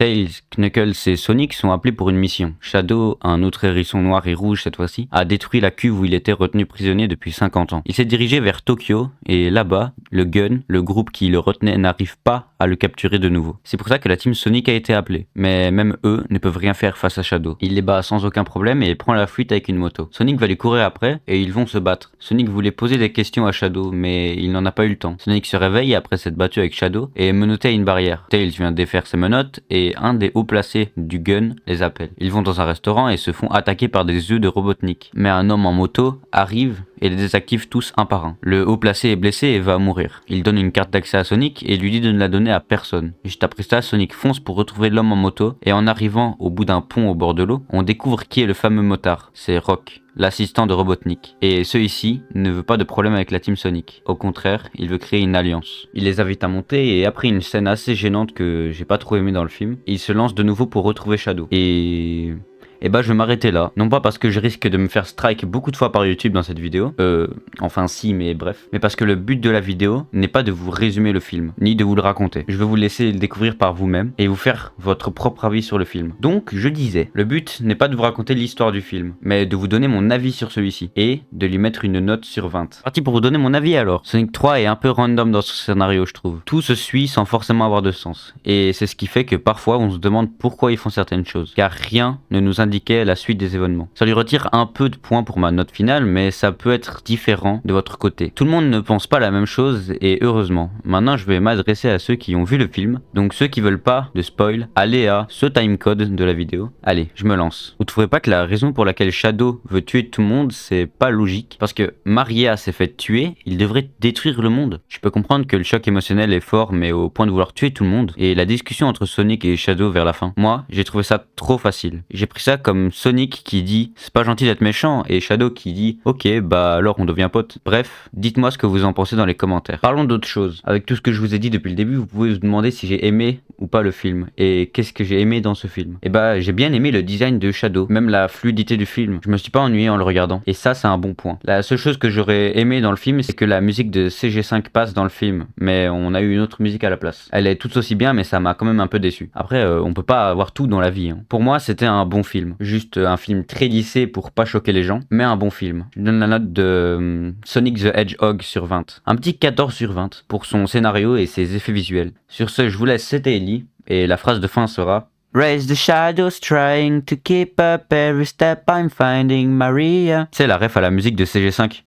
Tails, Knuckles et Sonic sont appelés pour une mission. Shadow, un autre hérisson noir et rouge cette fois-ci, a détruit la cuve où il était retenu prisonnier depuis 50 ans. Il s'est dirigé vers Tokyo et là-bas, le Gun, le groupe qui le retenait, n'arrive pas à le capturer de nouveau. C'est pour ça que la team Sonic a été appelée. Mais même eux ne peuvent rien faire face à Shadow. Il les bat sans aucun problème et prend la fuite avec une moto. Sonic va lui courir après et ils vont se battre. Sonic voulait poser des questions à Shadow mais il n'en a pas eu le temps. Sonic se réveille après s'être battu avec Shadow et est menotté à une barrière. Tails vient défaire ses menottes et un des hauts placés du Gun les appelle. Ils vont dans un restaurant et se font attaquer par des œufs de Robotnik. Mais un homme en moto arrive et les désactive tous un par un. Le haut placé est blessé et va mourir. Il donne une carte d'accès à Sonic et lui dit de ne la donner à personne. Juste après ça, Sonic fonce pour retrouver l'homme en moto et en arrivant au bout d'un pont au bord de l'eau, on découvre qui est le fameux motard. C'est Rock, l'assistant de Robotnik. Et ce ici ne veut pas de problème avec la team Sonic. Au contraire, il veut créer une alliance. Il les invite à monter et après une scène assez gênante que j'ai pas trop aimé dans le film, il se lance de nouveau pour retrouver Shadow. Et bah je vais m'arrêter là. Non pas parce que je risque de me faire strike beaucoup de fois par YouTube dans cette vidéo. Enfin si, mais bref. Mais parce que le but de la vidéo n'est pas de vous résumer le film, ni de vous le raconter. Je vais vous laisser le découvrir par vous-même et vous faire votre propre avis sur le film. Donc je disais, le but n'est pas de vous raconter l'histoire du film, mais de vous donner mon avis sur celui-ci et de lui mettre une note sur 20. Parti pour vous donner mon avis alors. Sonic 3 est un peu random dans ce scénario je trouve. Tout se suit sans forcément avoir de sens. Et c'est ce qui fait que parfois on se demande pourquoi ils font certaines choses. Car rien ne nous indiquait la suite des événements. Ça lui retire un peu de points pour ma note finale, mais ça peut être différent de votre côté. Tout le monde ne pense pas la même chose et heureusement. Maintenant, je vais m'adresser à ceux qui ont vu le film. Donc ceux qui veulent pas de spoil, allez à ce timecode de la vidéo. Allez, je me lance. Vous trouvez pas que la raison pour laquelle Shadow veut tuer tout le monde, c'est pas logique? Parce que Maria s'est fait tuer, il devrait détruire le monde. Je peux comprendre que le choc émotionnel est fort, mais au point de vouloir tuer tout le monde. Et la discussion entre Sonic et Shadow vers la fin, moi, j'ai trouvé ça trop facile. J'ai pris ça comme Sonic qui dit c'est pas gentil d'être méchant et Shadow qui dit ok bah alors on devient potes. Bref, dites-moi ce que vous en pensez dans les commentaires. Parlons d'autre chose. Avec tout ce que je vous ai dit depuis le début, vous pouvez vous demander si j'ai aimé ou pas le film et qu'est-ce que j'ai aimé dans ce film. Et bah j'ai bien aimé le design de Shadow, même la fluidité du film. Je me suis pas ennuyé en le regardant et ça c'est un bon point. La seule chose que j'aurais aimé dans le film c'est que la musique de CG5 passe dans le film, mais on a eu une autre musique à la place. Elle est tout aussi bien mais ça m'a quand même un peu déçu. Après on peut pas avoir tout dans la vie. Pour moi c'était un bon film. Juste un film très lissé pour pas choquer les gens, mais un bon film. Je donne la note de Sonic the Hedgehog sur 20. Un petit 14 sur 20 pour son scénario et ses effets visuels. Sur ce, je vous laisse, c'était Ellie, et la phrase de fin sera Raise the shadows trying to keep up every step I'm finding Maria. C'est la ref à la musique de CG5.